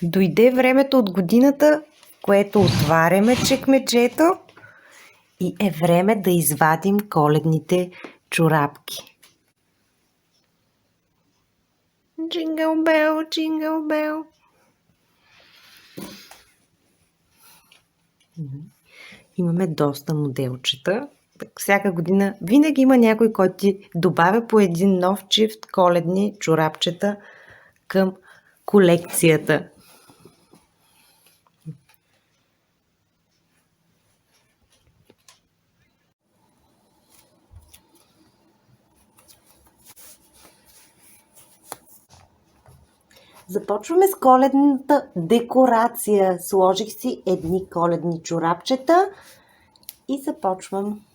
Дойде времето от годината, в което отваряме чекмеджето и е време да извадим коледните чорапки. Джингъл бел, джингъл бел. Имаме доста моделчета. Всяка година винаги има някой, който ти добавя по един нов чифт коледни чорапчета към колекцията. Започваме с коледната декорация. Сложих си едни коледни чорапчета и започвам.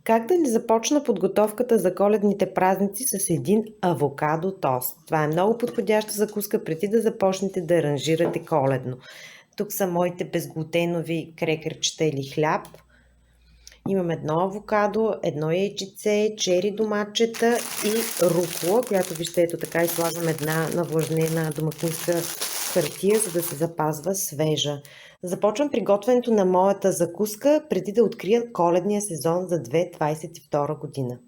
Как да не започна подготовката за коледните празници с един авокадо тост? Това е много подходяща закуска преди да започнете да аранжирате коледно. Тук са моите безглутенови крекерчета или хляб. Имам едно авокадо, едно яйчице, чери доматчета и рукола, която вижте ето така и слагам една навлажнена домакинска хартия, за да се запазва свежа. Започвам приготвянето на моята закуска преди да открия коледния сезон за 2022 година.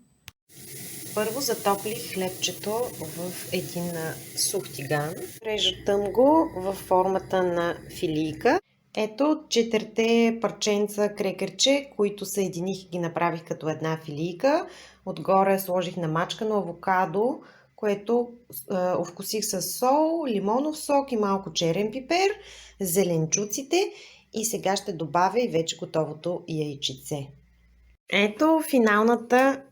Първо затоплих хлебчето в един сух тиган. Режатам го във формата на филийка. Ето четирите парченца крекерче, които съединих и ги направих като една филийка. Отгоре сложих намачкано авокадо, което овкусих с сол, лимонов сок и малко черен пипер, зеленчуците и сега ще добавя и вече готовото яйчице. Ето финалната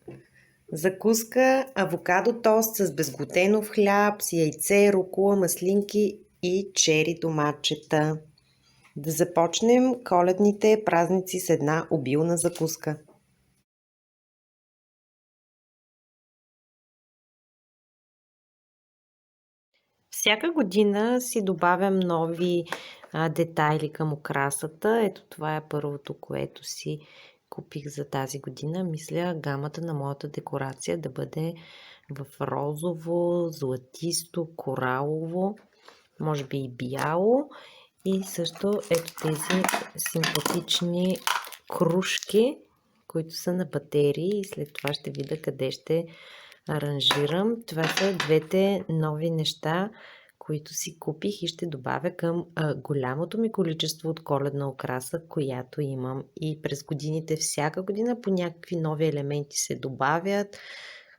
закуска авокадо тост с безглутенов хляб, с яйце, рукола, маслинки и чери доматчета. Да започнем коледните празници с една обилна закуска. Всяка година си добавям нови детайли към украсата. Ето това е първото, което си купих за тази година. Мисля гамата на моята декорация да бъде в розово, златисто, коралово, може би и бяло. И също ето тези симпатични кружки, които са на батерии. И след това ще видя къде ще аранжирам. Това са двете нови неща, които си купих и ще добавя към голямото ми количество от коледна украса, която имам. И през годините, всяка година по някакви нови елементи се добавят.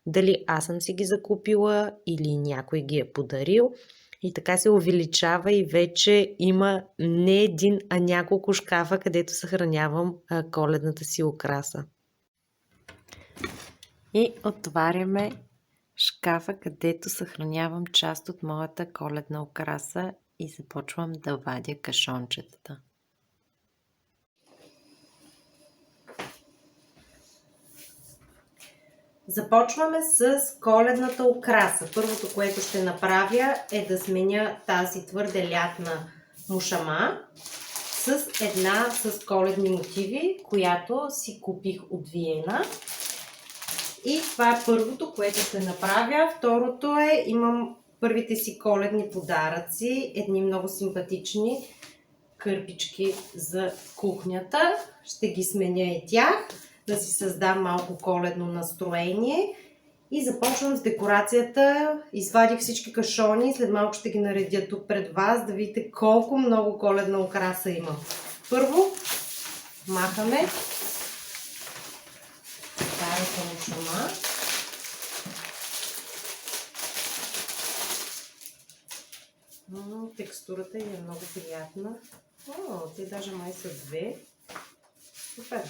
Дали аз съм си ги закупила или някой ги е подарил. И така се увеличава и вече има не един, а няколко шкафа, където съхранявам коледната си украса. И отваряме шкафа, където съхранявам част от моята коледна украса и започвам да вадя кашончетата. Започваме с коледната украса. Първото, което ще направя е да сменя тази твърде лятна мушама с една с коледни мотиви, която си купих от Виена. И това е първото, което ще направя. Второто е, имам първите си коледни подаръци, едни много симпатични кърпички за кухнята. Ще ги сменя и тях, да си създам малко коледно настроение. И започвам с декорацията. Извадих всички кашони, след малко ще ги наредя тук пред вас, да видите колко много коледна украса има. Първо махаме старата мушама. Текстурата е много приятна. Те даже май са две. Супер!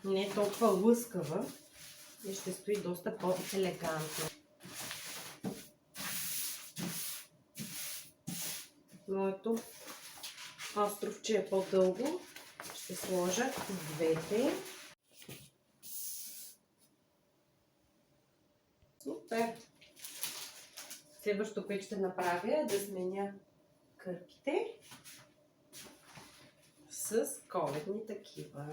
Не е толкова лъскава и ще стои доста по-елегантно. Моето островче е по-дълго. Ще сложа двете. Супер! Следващото, което ще направя е да сменя кърпите с коледни такива.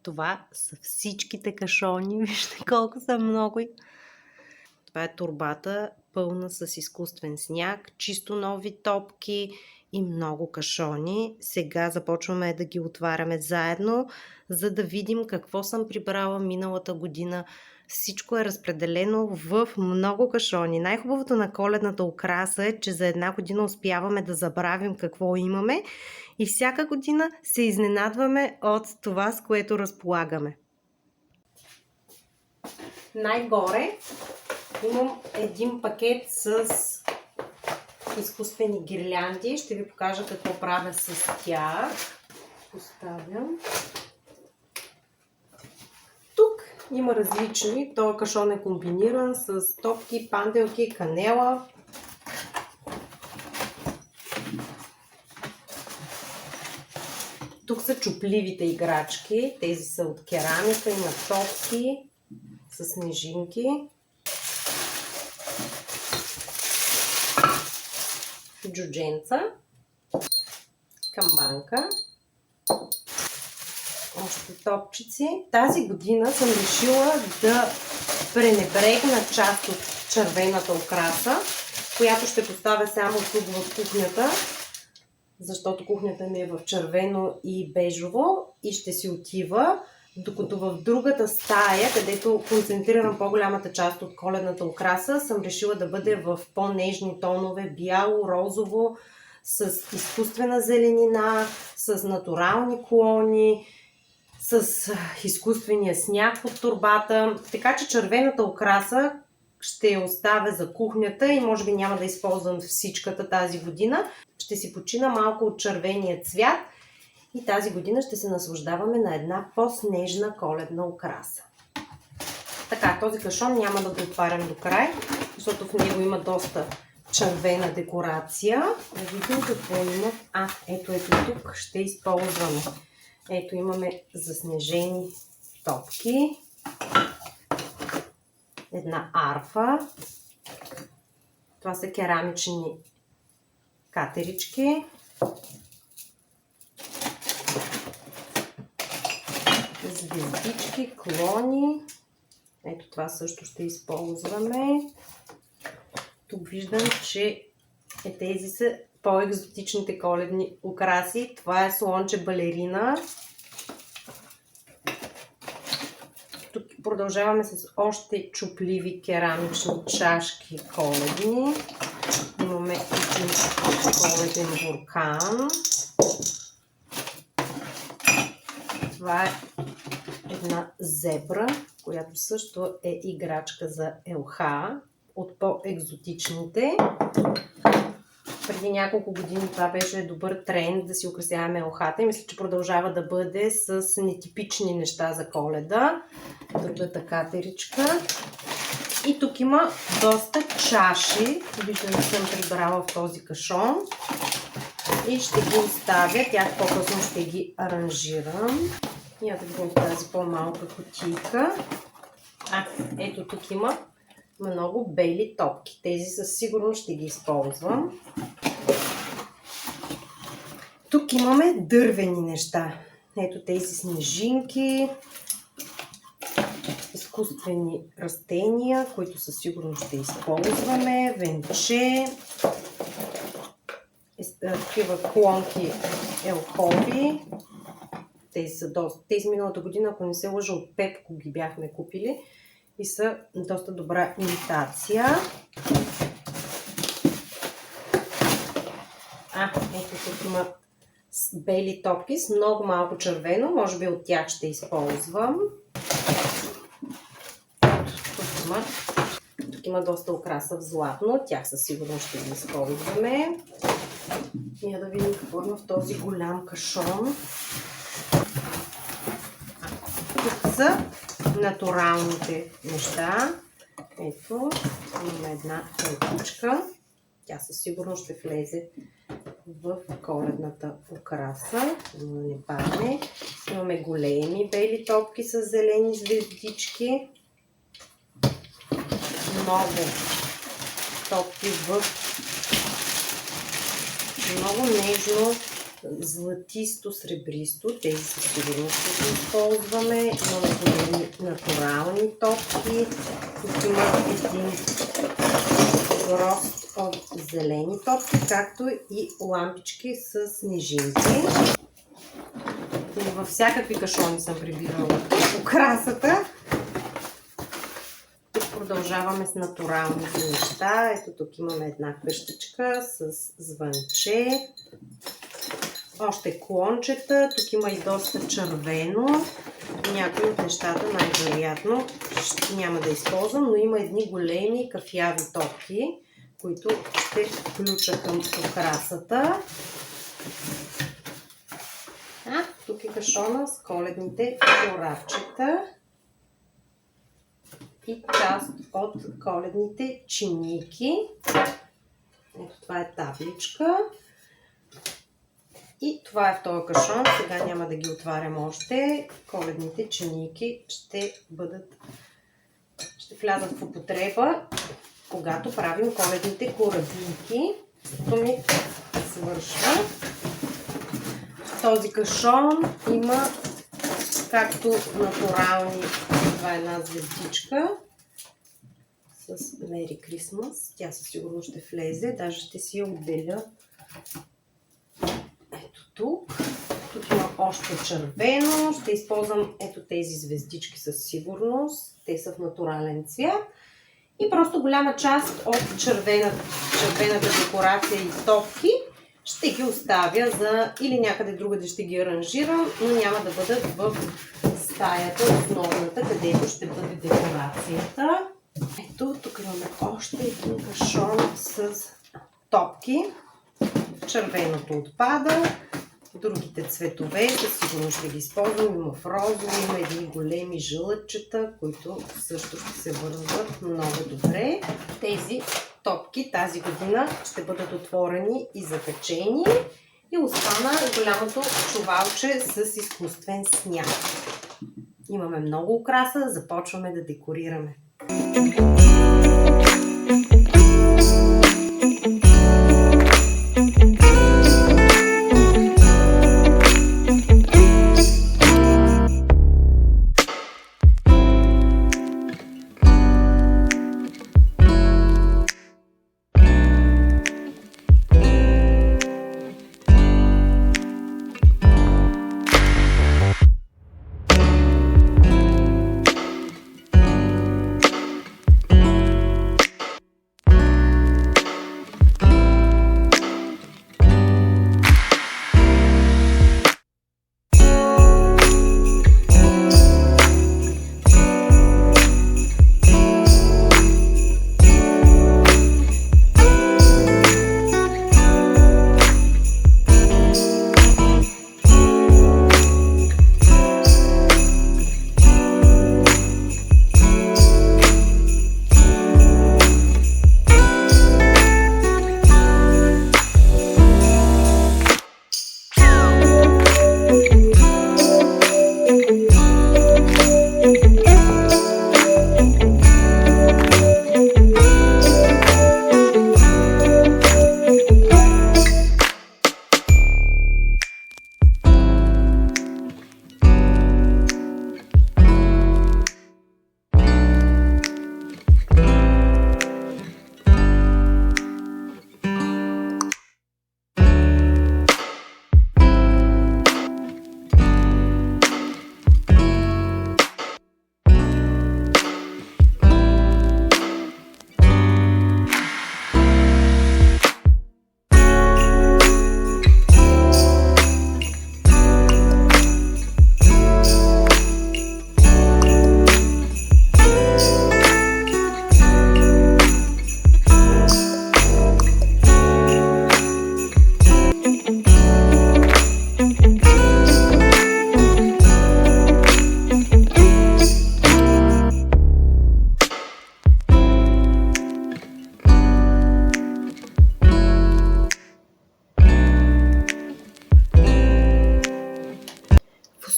Това са всичките кашони. Вижте колко са много. Това е торбата, пълна с изкуствен сняг, чисто нови топки и много кашони. Сега започваме да ги отваряме заедно, за да видим какво съм прибрала миналата година. Всичко е разпределено в много кашони. Най-хубавото на коледната украса е, че за една година успяваме да забравим какво имаме и всяка година се изненадваме от това, с което разполагаме. Най-горе имам един пакет с изкуствени гирлянди. Ще ви покажа какво правя с тях. Поставям. Тук има различни. Този кашон е комбиниран с топки, панделки, канела. Тук са чупливите играчки. Тези са от керамика, има топки с снежинки. Джудженца, камбанка, още топчици. Тази година съм решила да пренебрегна част от червената украса, която ще поставя само тук в кухнята, защото кухнята ми е в червено и бежово и ще си отива, докато в другата стая, където концентрирам по-голямата част от коледната украса, съм решила да бъде в по-нежни тонове, бяло, розово, с изкуствена зеленина, с натурални клони, с изкуствения сняг под торбата. Така че червената украса ще я оставя за кухнята и може би няма да използвам всичката тази година. Ще си почина малко от червения цвят и тази година ще се наслаждаваме на една по-снежна коледна украса. Така, този кашон няма да го отварям до край, защото в него има доста червена декорация. Да видим какво има. Ето тук ще използваме. Ето имаме заснежени топки. Една арфа. Това са керамични катерички. Звездички, клони. Ето това също ще използваме. Тук виждам, че тези са по-екзотичните коледни украси. Това е слонче балерина. Тук продължаваме с още чупливи керамични чашки коледни. Имаме един коледен буркан. Това е една зебра, която също е играчка за елха, от по-екзотичните. Преди няколко години това беше добър тренд да си украсяваме елхата и мисля, че продължава да бъде с нетипични неща за Коледа. Другата катеричка. И тук има доста чаши. Виждам, че съм прибрала в този кашон. И ще ги оставя. Тях по-късно ще ги аранжирам. Я да видим тази по-малка кутийка. Ето тук има много бели топки. Тези със сигурност ще ги използвам. Тук имаме дървени неща. Ето тези снежинки, изкуствени растения, които със сигурност ще използваме, венче, такива клонки елхови. Тези са доста. Тези миналата година, ако не се лъжа, от Пепко ги бяхме купили и са доста добра имитация. Ето тук има бели топки с много малко червено. Може би от тях ще използвам. Тук има доста украса в златно. Тях със сигурност ще ги използваме. И да видим какво има в този голям кашон. Тук са натуралните неща. Ето, Имаме една топичка. Тя със сигурност ще влезе в коледната украса, но да не падне. Имаме големи бели топки с зелени звездички. Много топки в много нежно златисто-сребристо. Тези със сигурност ще ги използваме. Имаме големи натурални топки. Тук има един гроздь от зелени топки, както и лампички с снежинки. Във всякакви кашони съм прибирала украсата. Тук продължаваме с натуралните неща. Ето тук имаме една къщичка с звънче. Още клончета. Тук има и доста червено. Някои от нещата най-вероятно няма да използвам, но има едни големи кафяви топки, които ще включа към украсата. Тук е кашона с коледните корабчета и част от коледните чиники. Ето това е табличка. И това е в този кашон. Сега няма да ги отварям още. Коледните чиники ще влязат в употреба, когато правим коледните корабинки. То ми свършва. Този кашон има както натурални, това е една звездичка с Merry Christmas. Тя със сигурност ще влезе. Даже ще си я отделя. Ето тук. Тук има още червено. Ще използвам ето тези звездички със сигурност. Те са в натурален цвят. И просто голяма част от червената декорация и топки ще ги оставя за или някъде другаде ще ги аранжирам, но няма да бъдат в стаята основната, където ще бъде декорацията. Ето, тук имаме още един кашон с топки. Червеното отпада. Другите цветове със сигурно ще ги използвам. Има в розово, има едни големи жълъчета, които също ще се вързват много добре. Тези топки тази година ще бъдат отворени и запечени. И остана голямото чувалче с изкуствен сняг. Имаме много украса, започваме да декорираме.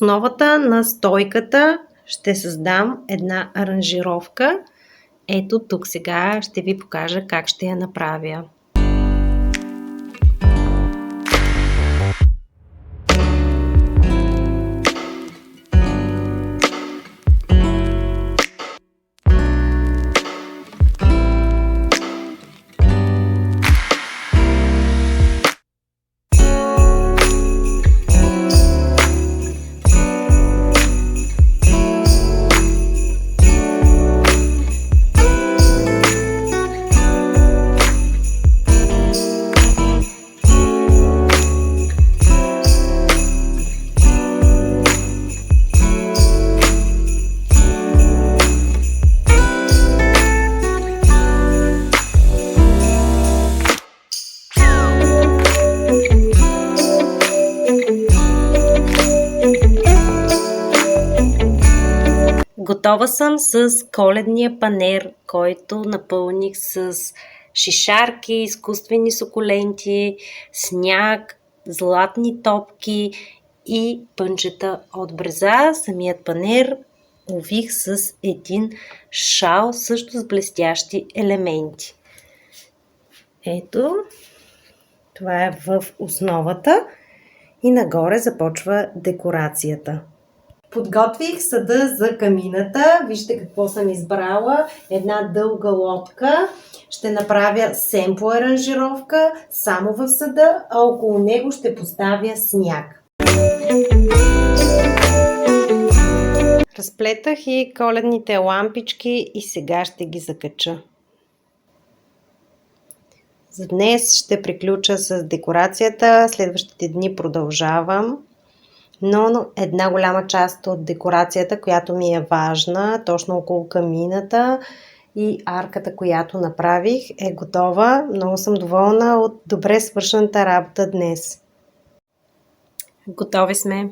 основата на стойката ще създам една аранжировка. Ето тук сега ще ви покажа как ще я направя. Готова съм с коледния панер, който напълних с шишарки, изкуствени сукуленти, сняг, златни топки и пънчета от бреза. Самият панер увих с един шал, също с блестящи елементи. Ето, това е в основата и нагоре започва декорацията. Подготвих съда за камината. Вижте какво съм избрала. Една дълга лодка. Ще направя семпл аранжировка само в съда, а около него ще поставя сняг. Разплетах и коледните лампички и сега ще ги закача. За днес ще приключа с декорацията. Следващите дни продължавам. Но една голяма част от декорацията, която ми е важна, точно около камината и арката, която направих, е готова. Много съм доволна от добре свършената работа днес. Готови сме!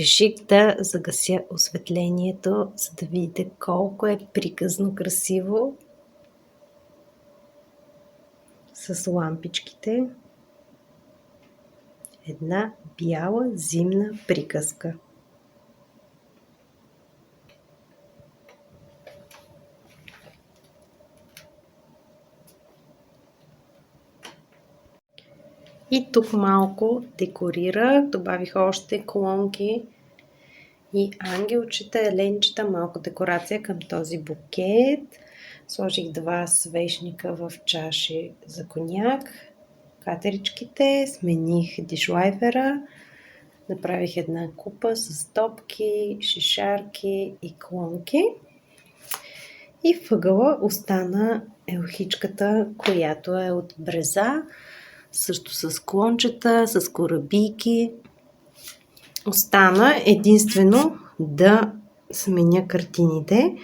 Реших да загася осветлението, за да видите колко е приказно красиво с лампичките. Една бяла зимна приказка. И тук малко декорирах, добавих още колонки и ангелчета, еленчета, малко декорация към този букет. Сложих 2 свещника в чаши за коняк, катеричките, смених дишлайфера, направих една купа с топки, шишарки и колонки. И в ъгъла остана елхичката, която е от бреза, също с клончета, с корабийки. Остана единствено да сменя картините,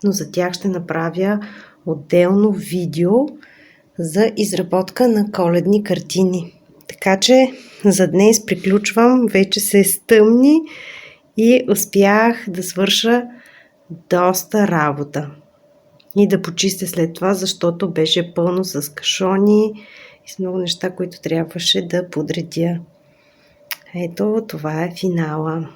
но за тях ще направя отделно видео за изработка на коледни картини. Така че за днес приключвам, вече се стъмни и успях да свърша доста работа. И да почистя след това, защото беше пълно с кашони и с много неща, които трябваше да подредя. Ето, това е финала.